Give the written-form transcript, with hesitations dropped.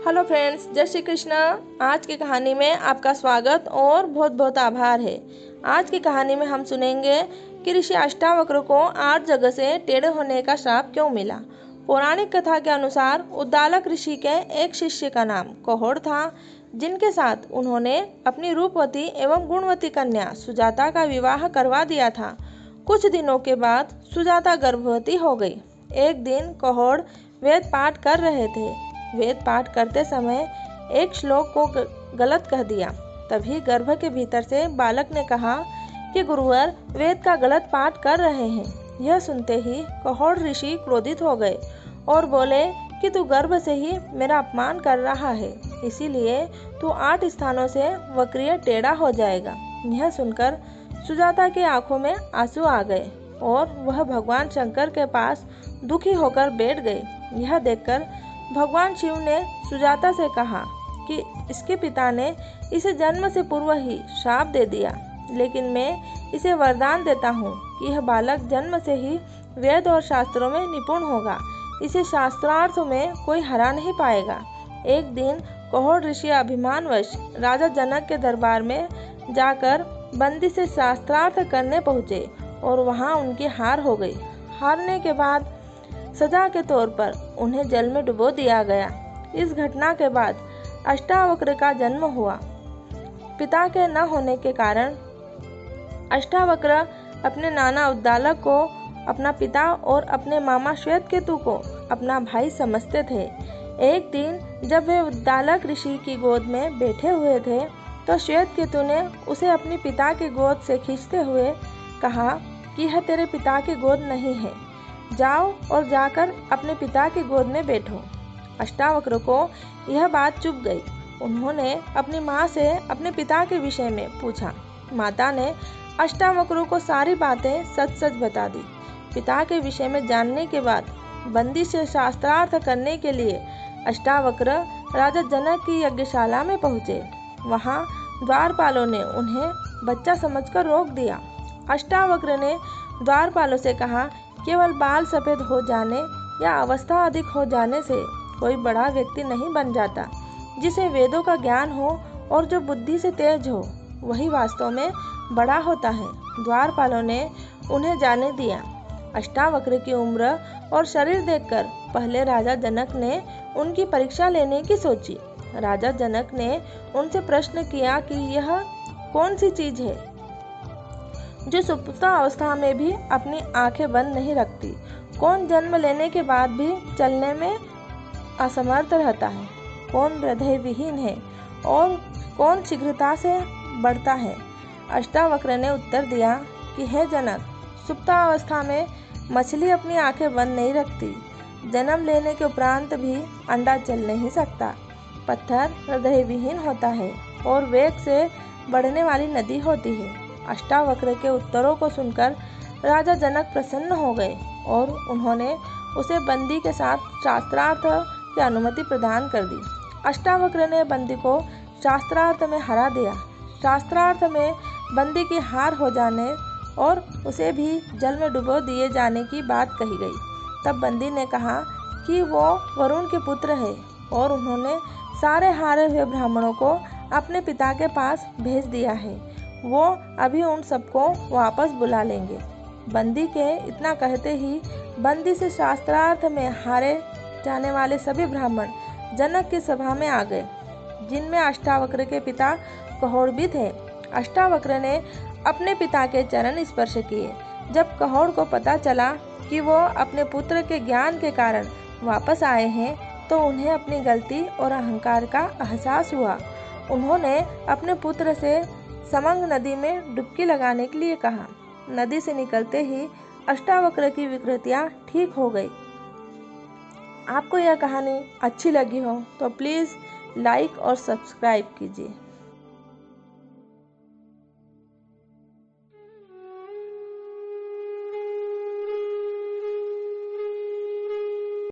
Hello friends, जय श्री कृष्णा। आज की कहानी में आपका स्वागत और बहुत बहुत आभार है। आज की कहानी में हम सुनेंगे कि ऋषि अष्टावक्र को 8 जगह से टेढ़े होने का श्राप क्यों मिला। पौराणिक कथा के अनुसार उद्दालक ऋषि के एक शिष्य का नाम कहोड़ था, जिनके साथ उन्होंने अपनी रूपवती एवं गुणवती कन्या सुजाता का विवाह करवा दिया था। कुछ दिनों के बाद सुजाता गर्भवती हो गई। एक दिन कहोड़ वेद पाठ कर रहे थे। वेद पाठ करते समय एक श्लोक को गलत कह दिया। तभी गर्भ के भीतर से बालक ने कहा कि गुरुवर वेद का गलत पाठ कर रहे हैं। यह सुनते ही कहोड़ ऋषि क्रोधित हो गए और बोले कि तू गर्भ से ही मेरा अपमान कर रहा है, इसीलिए तू 8 स्थानों से वक्रीय टेढ़ा हो जाएगा। यह सुनकर सुजाता की आंखों में आंसू आ गए और वह भगवान शंकर के पास दुखी होकर बैठ गए। यह देखकर भगवान शिव ने सुजाता से कहा कि इसके पिता ने इसे जन्म से पूर्व ही श्राप दे दिया, लेकिन मैं इसे वरदान देता हूँ कि यह बालक जन्म से ही वेद और शास्त्रों में निपुण होगा। इसे शास्त्रार्थ में कोई हरा नहीं पाएगा। एक दिन कहोड़ ऋषि अभिमानवश राजा जनक के दरबार में जाकर बंदी से शास्त्रार्थ करने पहुँचे और वहाँ उनकी हार हो गई। हारने के बाद सजा के तौर पर उन्हें जल में डुबो दिया गया। इस घटना के बाद अष्टावक्र का जन्म हुआ। पिता के न होने के कारण अष्टावक्र अपने नाना उद्दालक को अपना पिता और अपने मामा श्वेतकेतु को अपना भाई समझते थे। एक दिन जब वे उद्दालक ऋषि की गोद में बैठे हुए थे तो श्वेतकेतु ने उसे अपने पिता की गोद से खींचते हुए कहा कि यह तेरे पिता की गोद नहीं है, जाओ और जाकर अपने पिता की गोद में बैठो। अष्टावक्र को यह बात चुभ गई। उन्होंने अपनी माँ से अपने पिता के विषय में पूछा। माता ने अष्टावक्र को सारी बातें सच सच बता दी। पिता के विषय में जानने के बाद बंदी से शास्त्रार्थ करने के लिए अष्टावक्र राजा जनक की यज्ञशाला में पहुँचे। वहाँ द्वारपालों ने उन्हें बच्चा समझकर रोक दिया। अष्टावक्र ने द्वारपालों से कहा, केवल बाल सफ़ेद हो जाने या अवस्था अधिक हो जाने से कोई बड़ा व्यक्ति नहीं बन जाता। जिसे वेदों का ज्ञान हो और जो बुद्धि से तेज हो, वही वास्तव में बड़ा होता है। द्वारपालों ने उन्हें जाने दिया। अष्टावक्र की उम्र और शरीर देखकर पहले राजा जनक ने उनकी परीक्षा लेने की सोची। राजा जनक ने उनसे प्रश्न किया कि यह कौन सी चीज़ है जो सुप्ता अवस्था में भी अपनी आंखें बंद नहीं रखती? कौन जन्म लेने के बाद भी चलने में असमर्थ रहता है? कौन हृदय विहीन है और कौन शीघ्रता से बढ़ता है? अष्टावक्र ने उत्तर दिया कि हे जनक, सुप्ता अवस्था में मछली अपनी आंखें बंद नहीं रखती। जन्म लेने के उपरांत भी अंडा चल नहीं सकता। पत्थर हृदय विहीन होता है और वेग से बढ़ने वाली नदी होती है। अष्टावक्र के उत्तरों को सुनकर राजा जनक प्रसन्न हो गए और उन्होंने उसे बंदी के साथ शास्त्रार्थ की अनुमति प्रदान कर दी। अष्टावक्र ने बंदी को शास्त्रार्थ में हरा दिया। शास्त्रार्थ में बंदी की हार हो जाने और उसे भी जल में डुबो दिए जाने की बात कही गई। तब बंदी ने कहा कि वो वरुण के पुत्र है और उन्होंने सारे हारे हुए ब्राह्मणों को अपने पिता के पास भेज दिया है। वो अभी उन सबको वापस बुला लेंगे। बंदी के इतना कहते ही बंदी से शास्त्रार्थ में हारे जाने वाले सभी ब्राह्मण जनक की सभा में आ गए, जिनमें अष्टावक्र के पिता कहोड़ भी थे। अष्टावक्र ने अपने पिता के चरण स्पर्श किए। जब कहोड़ को पता चला कि वो अपने पुत्र के ज्ञान के कारण वापस आए हैं तो उन्हें अपनी गलती और अहंकार का एहसास हुआ। उन्होंने अपने पुत्र से समंग नदी में डुबकी लगाने के लिए कहा। नदी से निकलते ही अष्टावक्र की विकृतियाँ ठीक हो गई। आपको यह कहानी अच्छी लगी हो तो प्लीज़ लाइक और सब्सक्राइब कीजिए।